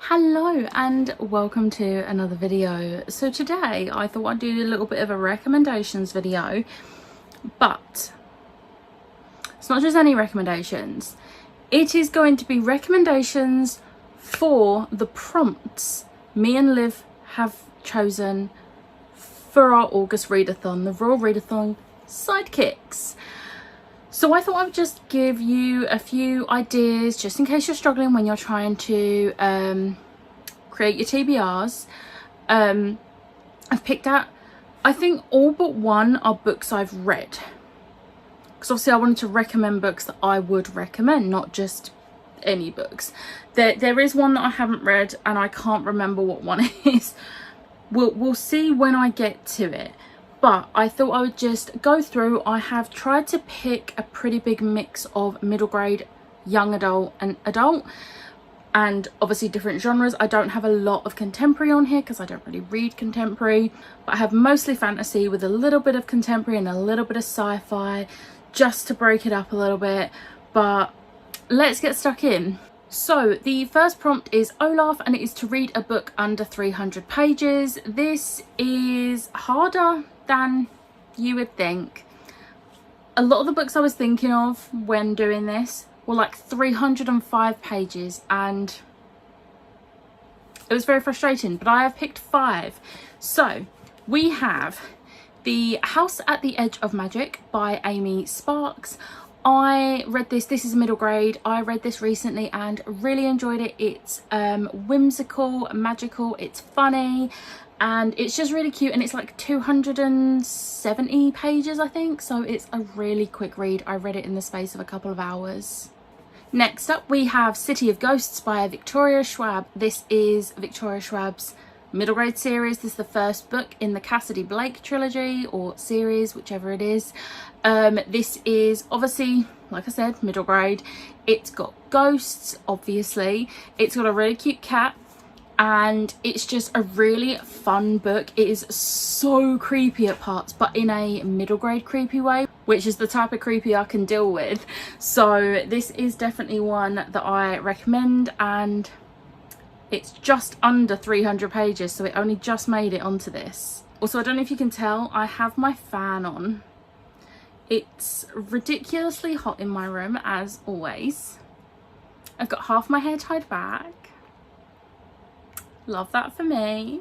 Hello and welcome to another video. So today I thought I'd do a little bit of a recommendations video, but it's not just any recommendations. It is going to be recommendations for the prompts me and Liv have chosen for our August readathon, the Royal Readathon Sidekicks. So I thought I would just give you a few ideas just in case you're struggling when you're trying to create your TBRs. I've picked out, I think all but one are books I've read. Because obviously I wanted to recommend books that I would recommend, not just any books. There is one that I haven't read and I can't remember what one it is. We'll see when I get to it. But I thought I would just go through. I have tried to pick a pretty big mix of middle grade, young adult and adult, and obviously different genres. I don't have a lot of contemporary on here because I don't really read contemporary, but I have mostly fantasy with a little bit of contemporary and a little bit of sci-fi just to break it up a little bit. But let's get stuck in. So the first prompt is Olaf and it is to read a book under 300 pages. This is harder than you would think. A lot of the books I was thinking of when doing this were like 305 pages and it was very frustrating, but I have picked 5. So we have The House at the Edge of Magic by Amy Sparks. I read this is middle grade. I read this recently and really enjoyed it. It's whimsical, magical, it's funny, and it's just really cute, and it's like 270 pages I think, so it's a really quick read. I read it in the space of a couple of hours. Next up we have City of Ghosts by Victoria Schwab. This is Victoria Schwab's middle grade series. This is the first book in the Cassidy Blake trilogy or series, whichever it is. This is obviously, like I said, middle grade. It's got ghosts, obviously. It's got a really cute cat, and it's just a really fun book. It is so creepy at parts, but in a middle grade creepy way, which is the type of creepy I can deal with. So this is definitely one that I recommend, and it's just under 300 pages, so it only just made it onto this. Also, I don't know if you can tell, I have my fan on. It's ridiculously hot in my room, as always. I've got half my hair tied back. Love that for me.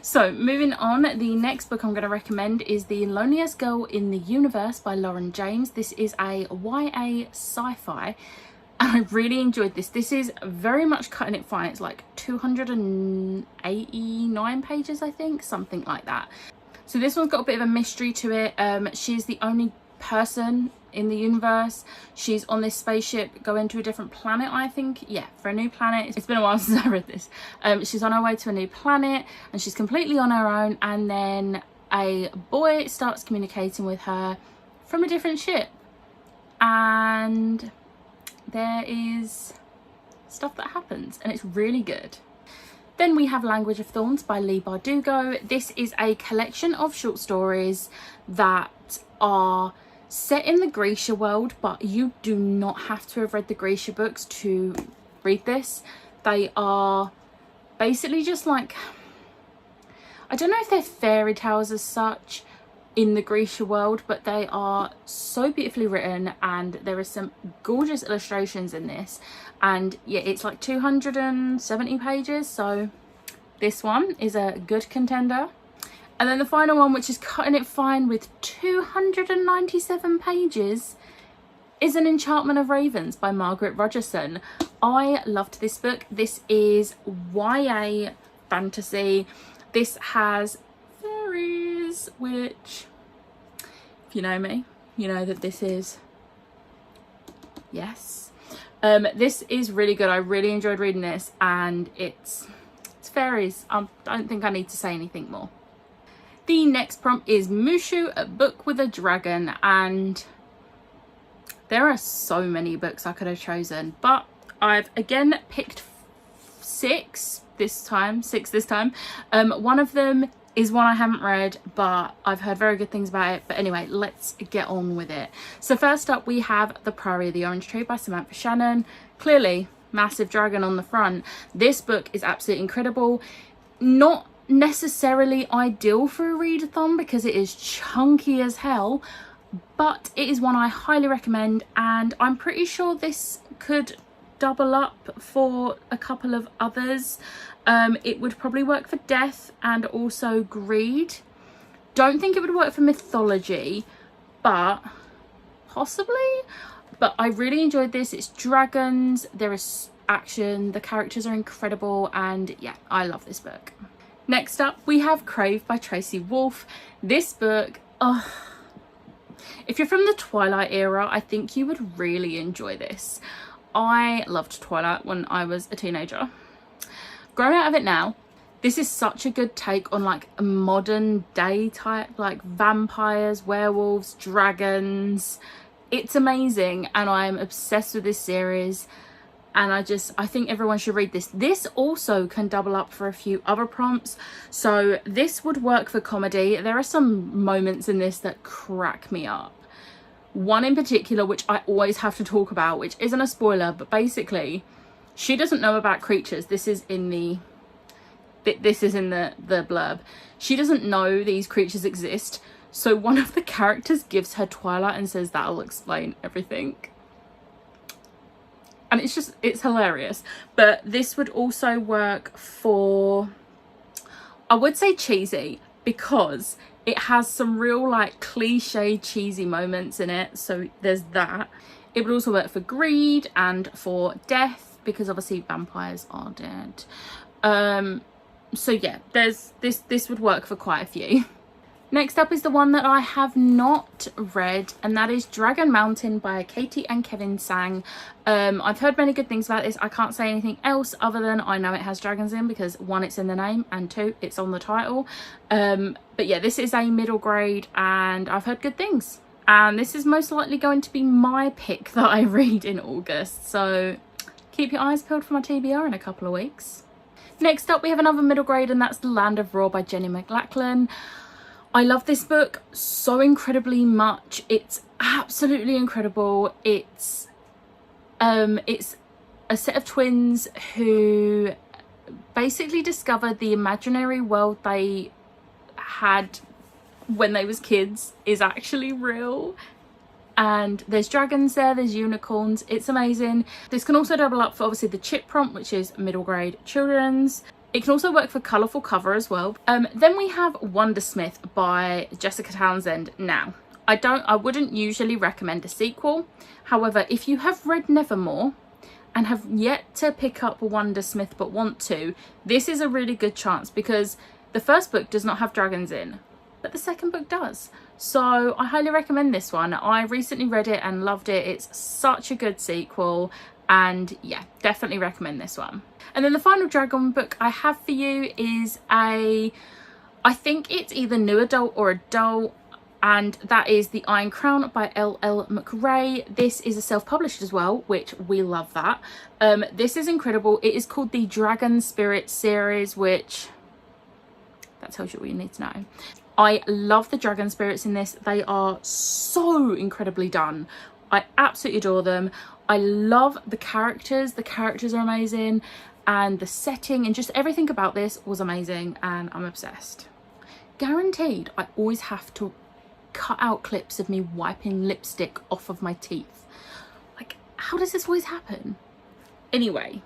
So moving on, the next book I'm going to recommend is The Loneliest Girl in the Universe by Lauren James. This is a YA sci-fi and I really enjoyed this. This is very much cutting it fine. It's like 289 pages I think, something like that. So this one's got a bit of a mystery to it. She's the only person in the universe. She's on this spaceship going to a different planet, I think. Yeah, for a new planet. It's been a while since I read this. She's on her way to a new planet and she's completely on her own, and then a boy starts communicating with her from a different ship, and there is stuff that happens and it's really good. Then we have Language of Thorns by Leigh Bardugo. This is a collection of short stories that are set in the Grisha world, but you do not have to have read the Grisha books to read this. They are basically just like, I don't know if they're fairy tales as such in the Grisha world, but they are so beautifully written and there is some gorgeous illustrations in this. And yeah, it's like 270 pages, so this one is a good contender. And then the final one, which is cutting it fine with 297 pages, is An Enchantment of Ravens by Margaret Rogerson. I loved this book. This is YA fantasy. This has fairies, which, if you know me, you know that this is, yes. This is really good. I really enjoyed reading this, and it's fairies. I don't think I need to say anything more. The next prompt is Mushu, a book with a dragon, and there are so many books I could have chosen, but I've again picked 6 this time. One of them is one I haven't read, but I've heard very good things about it. But anyway, let's get on with it. So first up we have The Priory of the Orange Tree by Samantha Shannon. Clearly massive dragon on the front. This book is absolutely incredible. Not necessarily ideal for a readathon because it is chunky as hell, but it is one I highly recommend, and I'm pretty sure this could double up for a couple of others. It would probably work for death and also greed. Don't think it would work for mythology, but possibly. But I really enjoyed this. It's dragons, there is action, the characters are incredible, and yeah, I love this book. Next up we have Crave by Tracy Wolff. This book, if you're from the Twilight era, I think you would really enjoy this. I loved Twilight when I was a teenager. Grown out of it now, this is such a good take on like a modern day type, like vampires, werewolves, dragons. It's amazing, and I'm obsessed with this series, and I think everyone should read this. This also can double up for a few other prompts, so this would work for comedy. There are some moments in this that crack me up. One in particular, which I always have to talk about, which isn't a spoiler, but basically she doesn't know about creatures. This is in the blurb. She doesn't know these creatures exist. So one of the characters gives her Twilight and says that'll explain everything. And it's hilarious. But this would also work for, I would say cheesy, because it has some real like cliche cheesy moments in it. So there's that. It would also work for greed and for death, because obviously vampires are dead. So yeah, this would work for quite a few. Next up is the one that I have not read, and that is Dragon Mountain by Katie and Kevin Sang. I've heard many good things about this. I can't say anything else other than I know it has dragons in, because one, it's in the name, and two, it's on the title. But yeah, this is a middle grade and I've heard good things. And this is most likely going to be my pick that I read in August. So keep your eyes peeled for my TBR in a couple of weeks. Next up we have another middle grade, and that's The Land of Raw by Jenny McLachlan. I love this book so incredibly much. It's absolutely incredible. It's a set of twins who basically discover the imaginary world they had when they was kids is actually real. And there's dragons there, there's unicorns. It's amazing. This can also double up for obviously the chip prompt, which is middle grade children's. It can also work for colourful cover as well. Then we have Wondersmith by Jessica Townsend. Now, I wouldn't usually recommend a sequel. However, if you have read Nevermore and have yet to pick up Wondersmith but want to, this is a really good chance, because the first book does not have dragons in, but the second book does. So I highly recommend this one. I recently read it and loved it. It's such a good sequel, and yeah, definitely recommend this one. And then the final dragon book I have for you is I think it's either new adult or adult, and that is The Iron Crown by L.L. McRae. This is a self-published as well, which we love that. This is incredible. It is called the Dragon Spirit series, which that tells you what you need to know. I love the dragon spirits in this. They are so incredibly done. I absolutely adore them. I love the characters. The characters are amazing, and the setting and just everything about this was amazing, and I'm obsessed. Guaranteed, I always have to cut out clips of me wiping lipstick off of my teeth. Like, how does this always happen? Anyway.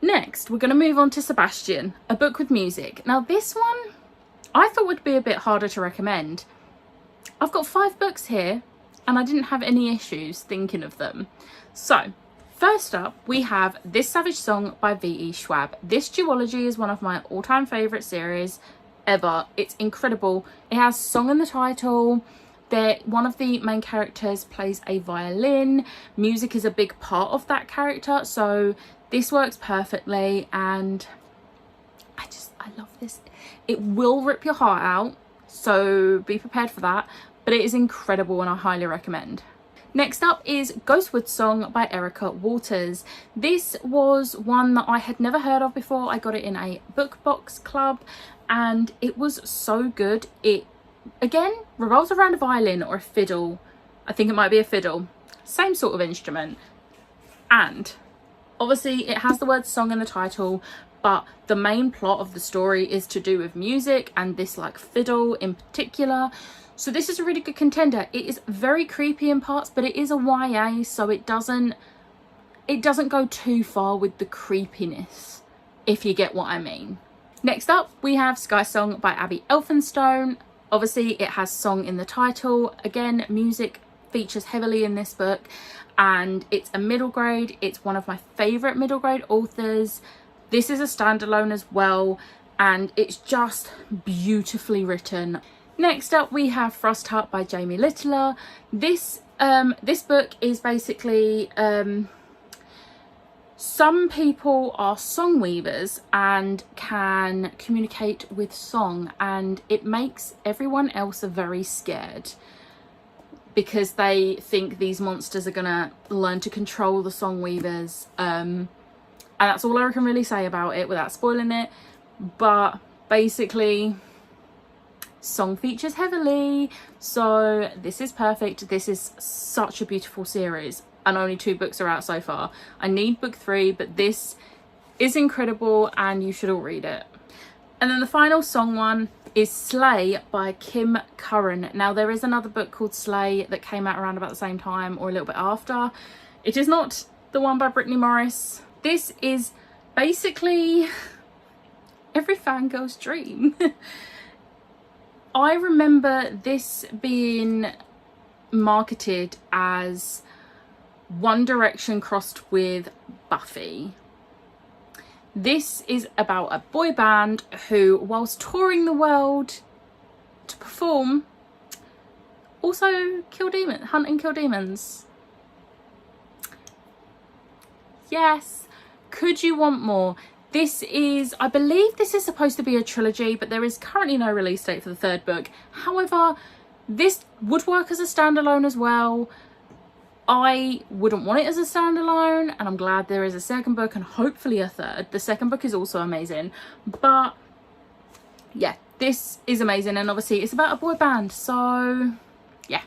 Next, we're going to move on to Sebastian, a book with music. Now, this one I thought would be a bit harder to recommend. I've got 5 books here, and I didn't have any issues thinking of them. So, first up, we have This Savage Song by V.E. Schwab. This duology is one of my all-time favourite series ever. It's incredible. It has song in the title. One of the main characters plays a violin. Music is a big part of that character, so this works perfectly, and I love this. It will rip your heart out, so be prepared for that, but it is incredible and I highly recommend. Next up is Ghostwood Song by Erica Waters. This was one that I had never heard of before. I got it in a book box club and it was so good. It again revolves around a violin or a fiddle. I think it might be a fiddle, same sort of instrument, and Obviously it has the word song in the title, but the main plot of the story is to do with music and this like fiddle in particular. So this is a really good contender. It is very creepy in parts, but it is a YA, so it doesn't go too far with the creepiness, if you get what I mean. Next up, we have Sky Song by Abby Elphinstone. Obviously, it has song in the title. Again, music features heavily in this book, and it's a middle grade. It's one of my favourite middle grade authors. This is a standalone as well, and it's just beautifully written. Next up, we have Frost Heart by Jamie Littler. This book is basically... some people are song weavers and can communicate with song, and it makes everyone else very scared because they think these monsters are gonna learn to control the song weavers. And that's all I can really say about it without spoiling it. But basically, song features heavily, so this is perfect. This is such a beautiful series. And only 2 books are out so far. I need book 3, but this is incredible and you should all read it. And then the final song one is Slay by Kim Curran. Now there is another book called Slay that came out around about the same time or a little bit after. It is not the one by Brittany Morris. This is basically every fangirl's dream. I remember this being marketed as One Direction crossed with Buffy. This is about a boy band who, whilst touring the world to perform, also hunt and kill demons. Yes, could you want more? This is, I believe this is supposed to be a trilogy, but there is currently no release date for the 3rd book. However, this would work as a standalone as well. I wouldn't want it as a standalone, and I'm glad there is a 2nd book and hopefully a 3rd. The 2nd book is also amazing, but yeah, this is amazing, and obviously it's about a boy band, so yeah.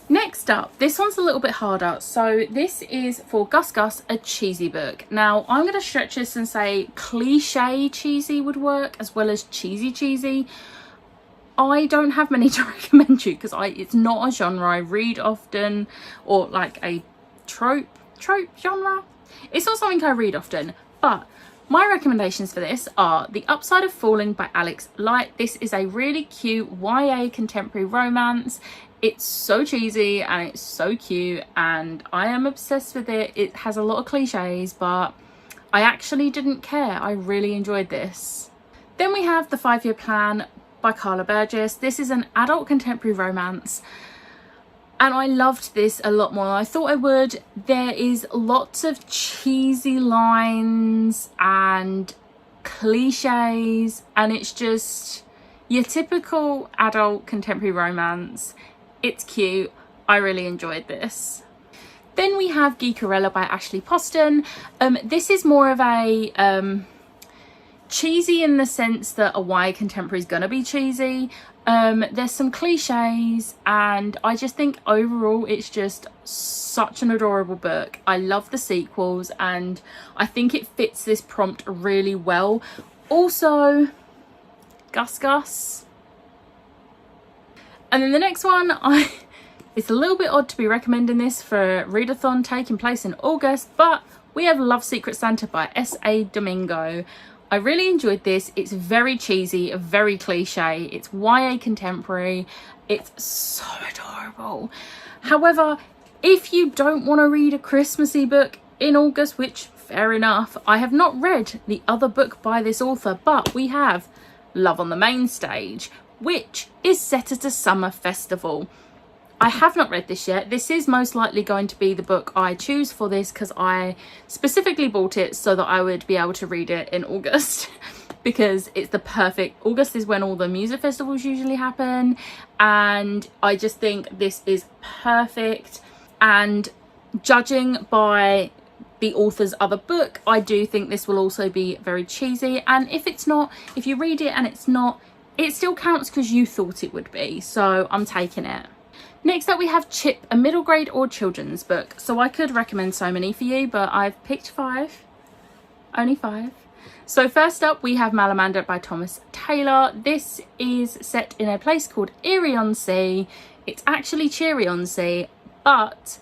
Next up, this one's a little bit harder. So this is for Gus Gus, a cheesy book. Now I'm going to stretch this and say cliche cheesy would work as well as cheesy. I don't have many to recommend you because it's not a genre I read often, or like a trope genre. It's not something I read often, but my recommendations for this are The Upside of Falling by Alex Light. This is a really cute YA contemporary romance. It's so cheesy and it's so cute and I am obsessed with it. It has a lot of cliches, but I actually didn't care. I really enjoyed this. Then we have The 5-Year Plan by Carla Burgess. This is an adult contemporary romance and I loved this a lot more than I thought I would. There is lots of cheesy lines and cliches and it's just your typical adult contemporary romance. It's cute. I really enjoyed this. Then we have Geekerella by Ashley Poston. This is more of a cheesy in the sense that a YA contemporary is gonna be cheesy. There's some cliches and I just think overall it's just such an adorable book. I love the sequels and I think it fits this prompt really well. Also, Gus Gus. And then the next one, it's a little bit odd to be recommending this for Readathon taking place in August, but we have Love Secret Santa by S.A. Domingo. I really enjoyed this. It's very cheesy, very cliche. It's YA contemporary. It's so adorable. However, if you don't want to read a Christmassy book in August, which fair enough, I have not read the other book by this author, but we have Love on the Main Stage, which is set at a summer festival. I have not read this yet. This is most likely going to be the book I choose for this because I specifically bought it so that I would be able to read it in August because it's the perfect... August is when all the music festivals usually happen and I just think this is perfect. And judging by the author's other book, I do think this will also be very cheesy, and if it's not, if you read it and it's not, it still counts because you thought it would be, so I'm taking it. Next up we have Chip, a middle grade or children's book. So I could recommend so many for you, but I've picked 5. Only 5. So first up we have Malamander by Thomas Taylor. This is set in a place called Erie-on-Sea. It's actually Cheery-on-Sea, but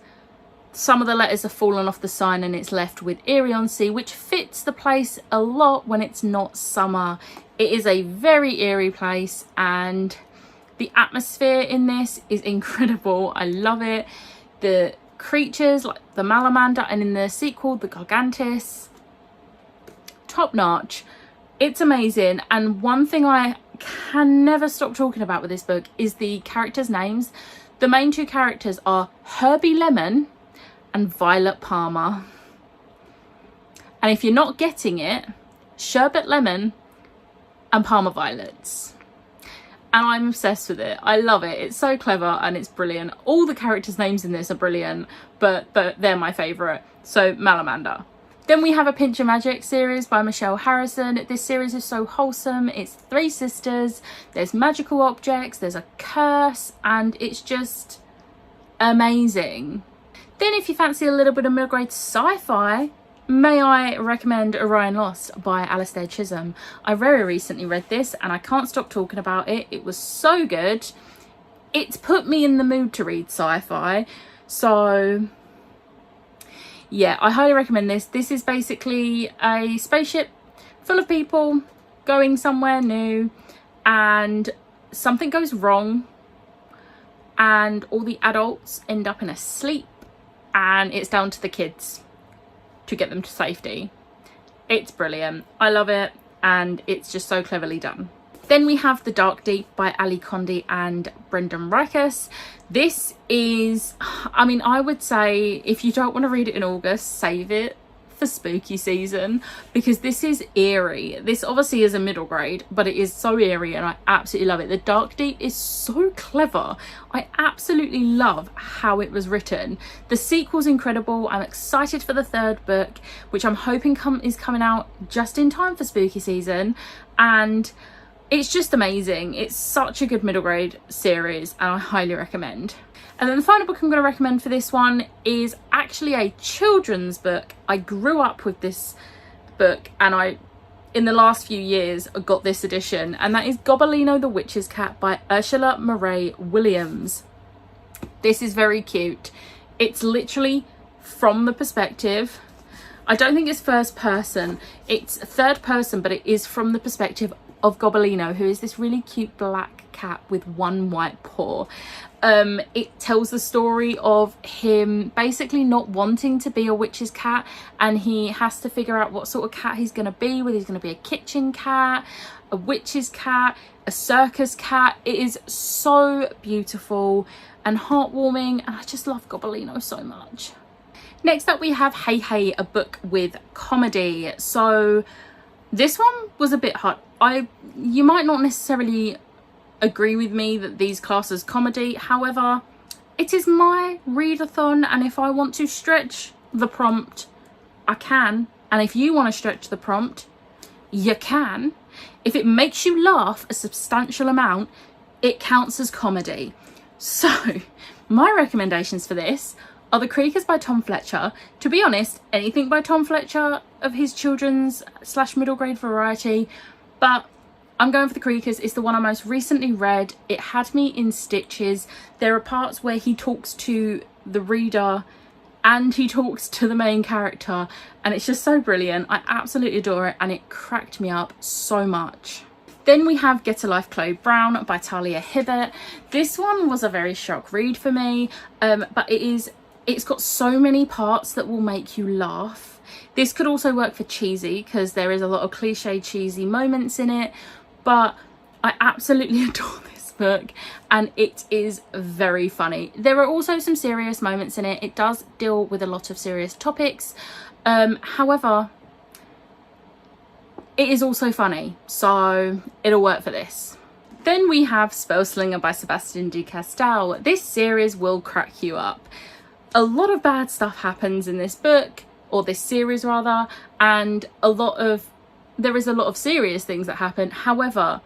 some of the letters have fallen off the sign and it's left with Erie-on-Sea, which fits the place a lot when it's not summer. It is a very eerie place and the atmosphere in this is incredible. I love it. The creatures like the Malamander and in the sequel the Gargantus, top notch. It's amazing. And one thing I can never stop talking about with this book is the characters' names. The main 2 characters are Herbie Lemon and Violet Palmer. And if you're not getting it, Sherbet Lemon and Palmer Violets. And I'm obsessed with it. I love it. It's so clever and it's brilliant. All the characters' names in this are brilliant, but they're my favourite. So Malamander. Then we have a Pinch of Magic series by Michelle Harrison. This series is so wholesome. It's 3 sisters. There's magical objects. There's a curse. And it's just amazing. Then if you fancy a little bit of middle grade sci-fi, may I recommend Orion Lost by Alistair Chisholm. I very recently read this and I can't stop talking about it. It was so good. It's put me in the mood to read sci-fi. So yeah, I highly recommend this. This is basically a spaceship full of people going somewhere new and something goes wrong and all the adults end up in a sleep and it's down to the kids to get them to safety. It's brilliant. I love it and it's just so cleverly done. Then we have The Dark Deep by Ali Condé and Brendan Rickus. This is, I mean, I would say if you don't want to read it in August, save it for spooky season because this is eerie. This obviously is a middle grade, but it is so eerie and I absolutely love it. The Dark Deep is so clever. I absolutely love how it was written. The sequel's incredible. I'm excited for the 3rd book, which I'm hoping is coming out just in time for spooky season, and it's just amazing. It's such a good middle grade series and I highly recommend. And then the final book I'm going to recommend for this one is actually a children's book. I grew up with this book and in the last few years, got this edition, and that is Gobelino the Witch's Cat by Ursula Murray Williams. This is very cute. It's literally from the perspective, I don't think it's first person, it's 3rd person, but it is from the perspective of Gobelino, who is this really cute black cat with 1 white paw. It tells the story of him basically not wanting to be a witch's cat, and he has to figure out what sort of cat he's going to be, whether he's going to be a kitchen cat, a witch's cat, a circus cat. It is so beautiful and heartwarming and I just love Gobelino so much. Next up we have Hey Hey, a book with comedy. So this one was a bit hard. You might not necessarily agree with me that these class as comedy, however it is my readathon and if I want to stretch the prompt I can, and if you want to stretch the prompt you can. If it makes you laugh a substantial amount it counts as comedy. So my recommendations for this are The Creakers by Tom Fletcher. To be honest, anything by Tom Fletcher of his children's / middle grade variety, but I'm going for The Creakers. It's the one I most recently read. It had me in stitches. There are parts where he talks to the reader and he talks to the main character and it's just so brilliant. I absolutely adore it and it cracked me up so much. Then we have Get a Life Chloe Brown by Talia Hibbert. This one was a very shock read for me, but it's got so many parts that will make you laugh. This could also work for cheesy because there is a lot of cliche cheesy moments in it, but I absolutely adore this book and it is very funny. There are also some serious moments in it. It does deal with a lot of serious topics, however it is also funny, so it'll work for this. Then we have Spellslinger by Sebastian de Castell. This series will crack you up. A lot of bad stuff happens in this book, or this series rather, and there is a lot of serious things that happen. However,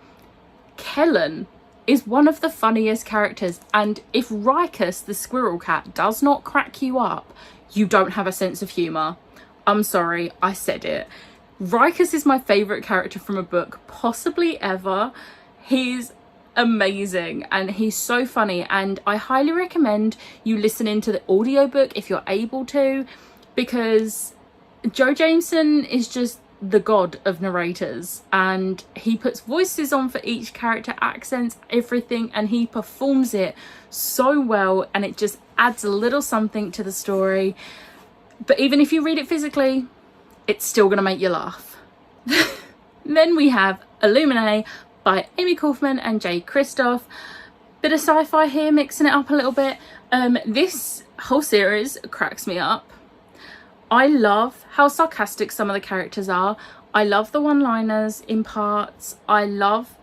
Kellen is one of the funniest characters, and if Rikus the squirrel cat does not crack you up, you don't have a sense of humour. I'm sorry, I said it. Rikus is my favourite character from a book, possibly ever. He's amazing and he's so funny, and I highly recommend you listening to the audiobook if you're able to, because Joe Jameson is just the god of narrators, and he puts voices on for each character, accents, everything, and he performs it so well, and it just adds a little something to the story. But even if you read it physically, it's still gonna make you laugh. Then we have Illuminae by Amy Kaufman and Jay Kristoff. Bit of sci-fi here, mixing it up a little bit. This whole series cracks me up. I love how sarcastic some of the characters are. I love the one-liners in parts. I love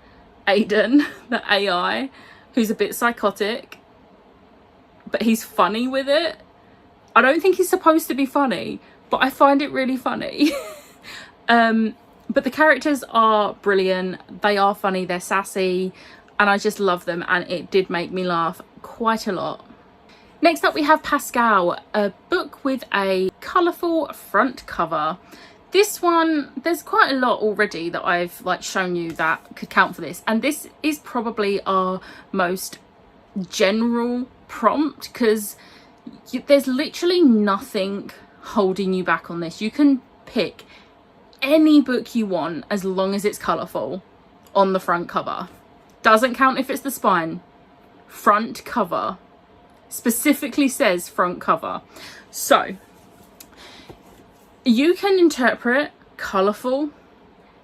Aiden, the AI, who's a bit psychotic, but he's funny with it. I don't think he's supposed to be funny, but I find it really funny. But the characters are brilliant. They are funny, they're sassy, and I just love them, and it did make me laugh quite a lot. Next up we have Pascal, a book with a colourful front cover. This one, there's quite a lot already that I've shown you that could count for this, and this is probably our most general prompt, because there's literally nothing holding you back on this. You can pick any book you want as long as it's colourful on the front cover. Doesn't count if it's the spine. Front cover. Specifically says front cover. So you can interpret colourful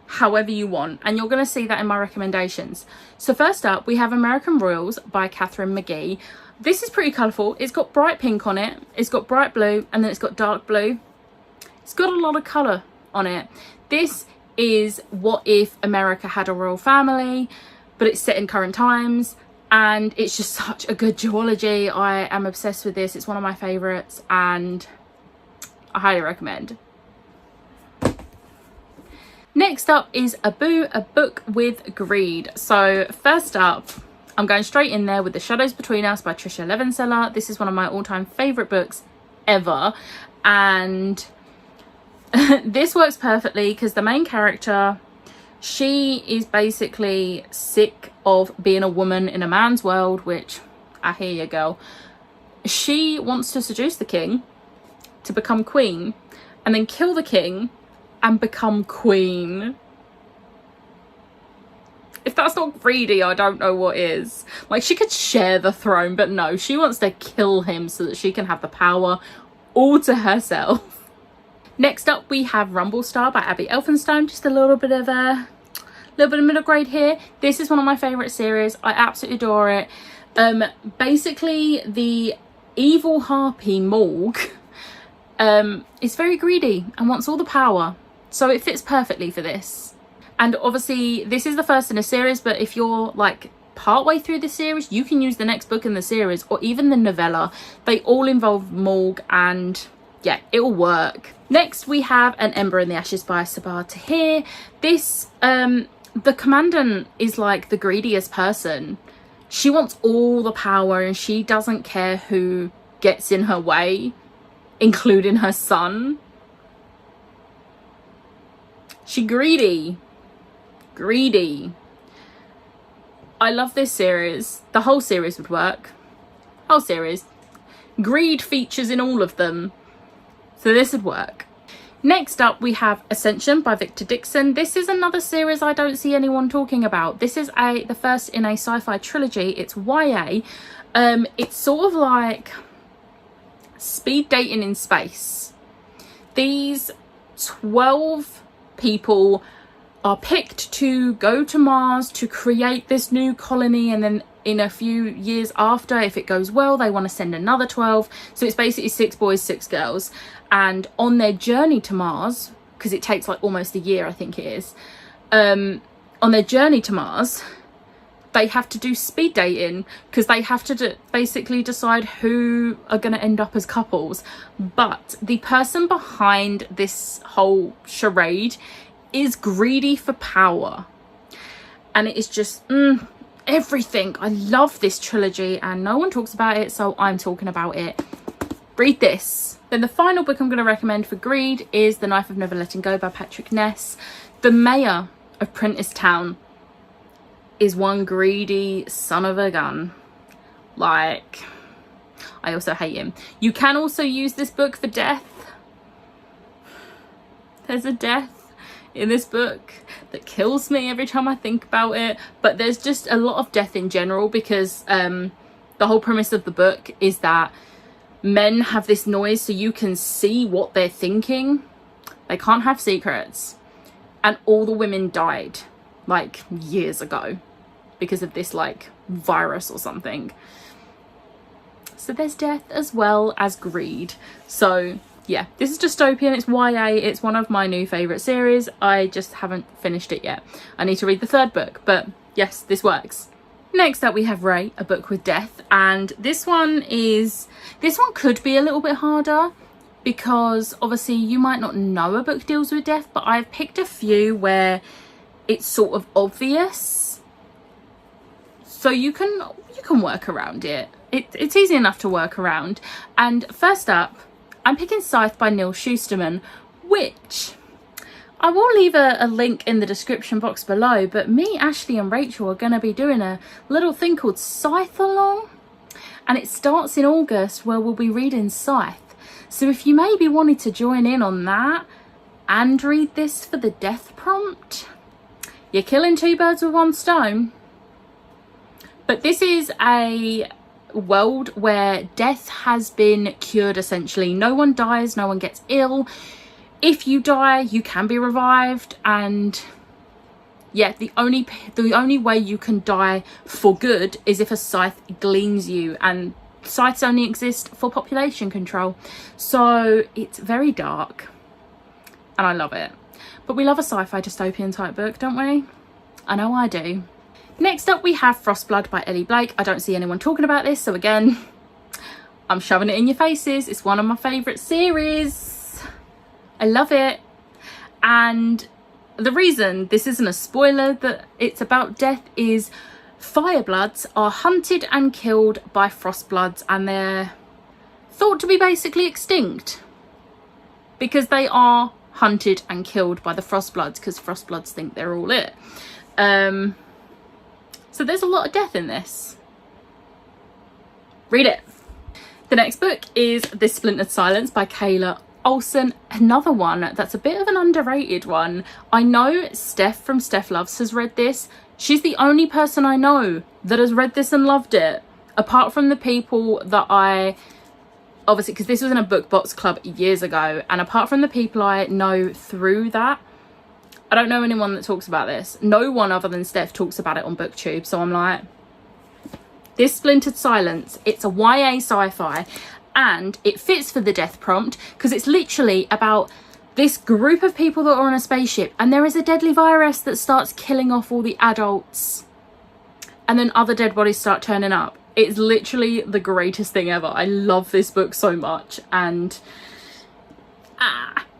however you want, and you're going to see that in my recommendations. So first up we have American Royals by Catherine McGee. This is pretty colourful. It's got bright pink on it, it's got bright blue, and then it's got dark blue. It's got a lot of colour on it. This is what if America had a royal family, but it's set in current times, and it's just such a good duology. I am obsessed with this. It's one of my favourites, and I highly recommend. Next up is Abu, a book with greed. So first up, I'm going straight in there with The Shadows Between Us by Trisha Levenseller. This is one of my all-time favourite books ever, and this works perfectly because the main character, she is basically sick of being a woman in a man's world, which I hear you, girl. She wants to seduce the king to become queen, and then kill the king and become queen. If that's not greedy, I don't know what is. She could share the throne, but no, she wants to kill him so that she can have the power all to herself. Next up we have Rumblestar by Abby Elphinstone. Just a little bit of middle grade here. This is one of my favourite series. I absolutely adore it. Basically the evil harpy Morg is very greedy and wants all the power, so it fits perfectly for this. And obviously this is the first in a series, but if you're partway through the series, you can use the next book in the series or even the novella. They all involve Morg, and yeah, it will work. Next we have An Ember in the Ashes by Sabaa Tahir. This the commandant is the greediest person. She wants all the power, and she doesn't care who gets in her way, including her son. She greedy. I love this series. The whole series would work. Whole series. Greed features in all of them, so this would work. Next up we have Ascension by Victor Dixon. This is another series I don't see anyone talking about. This is the first in a sci-fi trilogy. It's YA. It's sort of like speed dating in space. These 12 people are picked to go to Mars to create this new colony, and then in a few years after, if it goes well, they want to send another 12. So it's basically 6 boys, 6 girls, and on their journey to Mars, because it takes almost a year, I think it is, on their journey to Mars, they have to do speed dating because they have to basically decide who are going to end up as couples. But the person behind this whole charade is greedy for power, and it is just everything. I love this trilogy and no one talks about it, so I'm talking about it. Read this. Then the final book I'm going to recommend for greed is The Knife of Never Letting Go by Patrick Ness. The mayor of Prentice Town is one greedy son of a gun. Like, I also hate him. You can also use this book for death. There's a death in this book that kills me every time I think about it, but there's just a lot of death in general because the whole premise of the book is that men have this noise so you can see what they're thinking. They can't have secrets, and all the women died like years ago because of this like virus or something. So there's death as well as greed. So yeah, this is dystopian. It's YA. It's one of my new favourite series. I just haven't finished it yet. I need to read the third book, but yes, this works. Next up we have Ray, a book with death, and this one could be a little bit harder because obviously you might not know a book deals with death, but I've picked a few where it's sort of obvious, so you can work around it. It's easy enough to work around. And first up, I'm picking Scythe by Neil Shusterman, which I will leave a link in the description box below, but me, Ashley and Rachel are going to be doing a little thing called Scythe Along, and it starts in August where we'll be reading Scythe. So if you maybe wanted to join in on that and read this for the death prompt, you're killing two birds with one stone. But this is a world where death has been cured essentially. No one dies, no one gets ill. If you die, you can be revived, and yeah, the only way you can die for good is if a scythe gleans you, and scythes only exist for population control. So it's very dark and I love it. But we love a sci-fi dystopian type book, don't we? I know I do. Next up we have Frostblood by Ellie Blake. I don't see anyone talking about this, so again, I'm shoving it in your faces. It's one of my favourite series. I love it. And the reason this isn't a spoiler that it's about death is Firebloods are hunted and killed by Frostbloods, and they're thought to be basically extinct because they are hunted and killed by the Frostbloods, because Frostbloods think they're all it. So there's a lot of death in this. Read it. The next book is This Splintered Silence by Kayla Olson. Another one that's a bit of an underrated one. I know Steph from Steph Loves has read this. She's the only person I know that has read this and loved it, apart from the people that I obviously, because this was in a book box club years ago, and apart from the people I know through that, I don't know anyone that talks about this. No one other than Steph talks about it on BookTube. So I'm like, This Splintered Silence, it's a YA sci-fi, and it fits for the death prompt because it's literally about this group of people that are on a spaceship, and there is a deadly virus that starts killing off all the adults, and then other dead bodies start turning up. It's literally the greatest thing ever. I love this book so much, and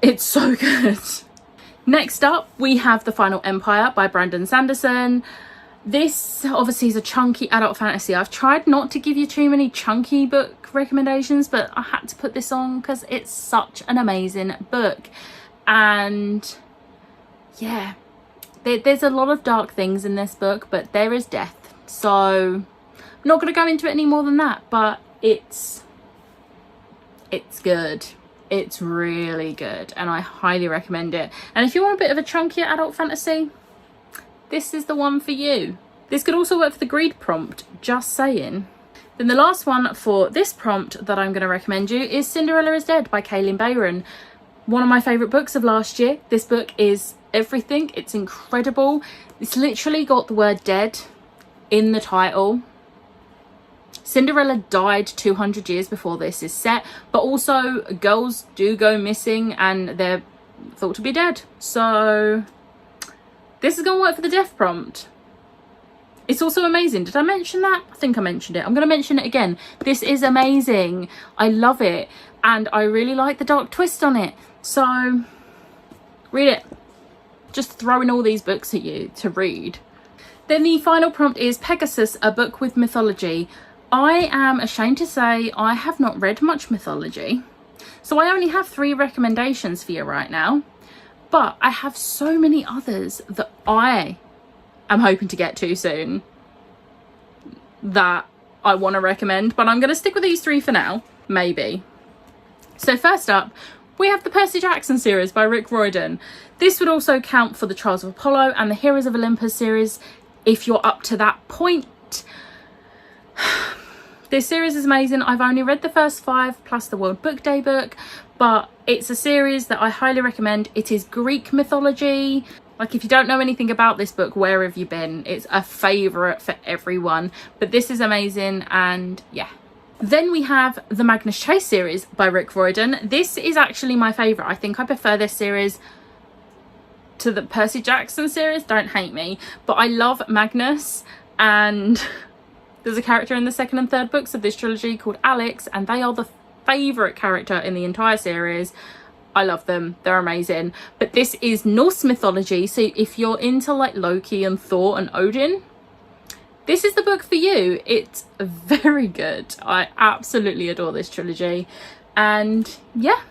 it's so good. Next up, we have The Final Empire by Brandon Sanderson. This obviously is a chunky adult fantasy. I've tried not to give you too many chunky book recommendations, but I had to put this on because it's such an amazing book. And yeah, there's a lot of dark things in this book, but there is death. So I'm not going to go into it any more than that, but it's good. It's really good, and I highly recommend it. And if you want a bit of a chunkier adult fantasy, this is the one for you. This could also work for the greed prompt, just saying. Then the last one for this prompt that I'm going to recommend you is Cinderella is Dead by Kaylin Bayron. One of my favourite books of last year. This book is everything. It's incredible. It's literally got the word dead in the title. Cinderella died 200 years before this is set, but also girls do go missing and they're thought to be dead. So this is going to work for the death prompt. It's also amazing. Did I mention that? I think I mentioned it. I'm going to mention it again. This is amazing. I love it. And I really like the dark twist on it. So read it. Just throwing all these books at you to read. Then the final prompt is Pegasus, a book with mythology. I am ashamed to say I have not read much mythology, so I only have 3 recommendations for you right now, but I have so many others that I am hoping to get to soon that I want to recommend, but I'm going to stick with these 3 for now, maybe. So first up, we have the Percy Jackson series by Rick Riordan. This would also count for the Trials of Apollo and the Heroes of Olympus series if you're up to that point. This series is amazing. I've only read the first 5 plus the World Book Day book, but it's a series that I highly recommend. It is Greek mythology. Like, if you don't know anything about this book, where have you been? It's a favourite for everyone, but this is amazing, and yeah. Then we have the Magnus Chase series by Rick Riordan. This is actually my favourite. I think I prefer this series to the Percy Jackson series. Don't hate me, but I love Magnus, and there's a character in the 2nd and 3rd books of this trilogy called Alex, and they are the favourite character in the entire series. I love them. They're amazing. But this is Norse mythology, so if you're into like Loki and Thor and Odin, this is the book for you. It's very good. I absolutely adore this trilogy. And yeah.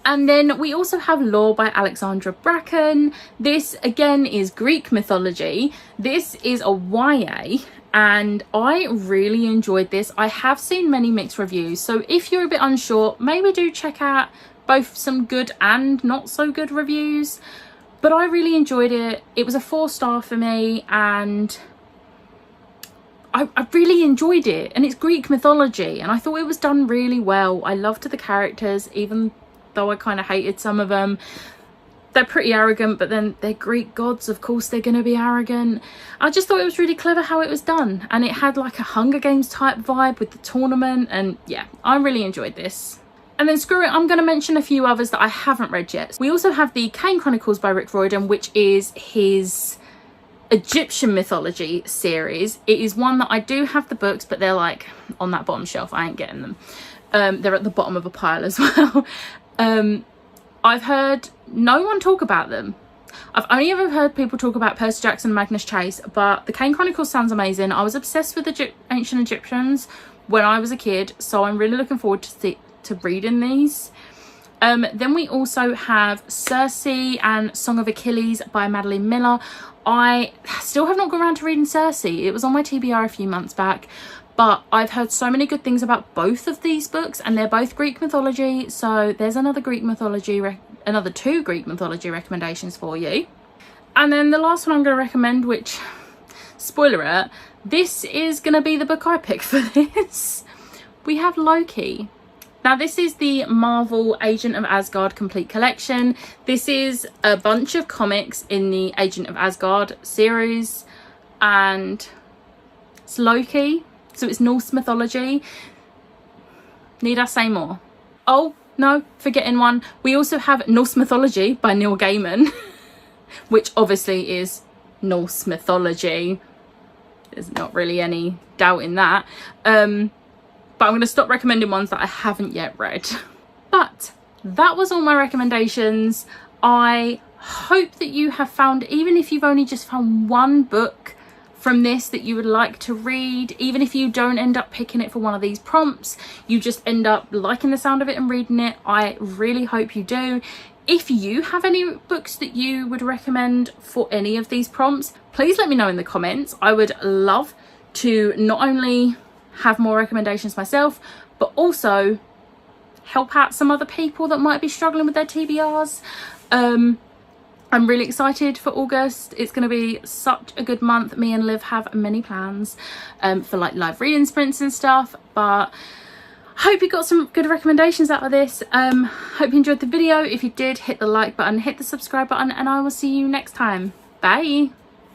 And then we also have Lore by Alexandra Bracken. This again is Greek mythology. This is a YA, and I really enjoyed this. I have seen many mixed reviews, so if you're a bit unsure, maybe do check out both some good and not so good reviews. But I really enjoyed it. It was a 4-star for me, and I really enjoyed it. And it's Greek mythology, and I thought it was done really well. I loved the characters, even though I kind of hated some of them. They're pretty arrogant, but then they're Greek gods, of course they're going to be arrogant. I just thought it was really clever how it was done, and it had like a Hunger Games type vibe with the tournament, and yeah, I really enjoyed this. And then screw it, I'm going to mention a few others that I haven't read yet. We also have the Kane Chronicles by Rick Riordan, which is his Egyptian mythology series. It is one that I do have the books, but they're like on that bottom shelf. I ain't getting them. They're at the bottom of a pile as well. I've heard no one talk about them. I've only ever heard people talk about Percy Jackson and Magnus Chase, but the Kane Chronicles sounds amazing. I was obsessed with ancient Egyptians when I was a kid, so I'm really looking forward to reading these. Then we also have Circe and Song of Achilles by Madeline Miller. I still have not gone around to reading Circe. It was on my TBR a few months back, but I've heard so many good things about both of these books, and they're both Greek mythology, so there's another 2 Greek mythology recommendations for you. And then the last one I'm going to recommend, which, spoiler alert, this is going to be the book I picked for this. We have Loki. Now, this is the Marvel Agent of Asgard complete collection. This is a bunch of comics in the Agent of Asgard series, and it's Loki, so it's Norse mythology. Need I say more? Oh, no, forgetting one. We also have Norse Mythology by Neil Gaiman, which obviously is Norse mythology. There's not really any doubt in that. But I'm going to stop recommending ones that I haven't yet read. But that was all my recommendations. I hope that you have found, even if you've only just found one book from this that you would like to read, even if you don't end up picking it for one of these prompts, you just end up liking the sound of it and reading it, I really hope you do. If you have any books that you would recommend for any of these prompts, please let me know in the comments. I would love to not only have more recommendations myself, but also help out some other people that might be struggling with their TBRs. I'm really excited for August. It's going to be such a good month. Me and Liv have many plans for like live reading sprints and stuff, but hope you got some good recommendations out of this. Hope you enjoyed the video. If you did, hit the like button, hit the subscribe button, and I will see you next time. Bye.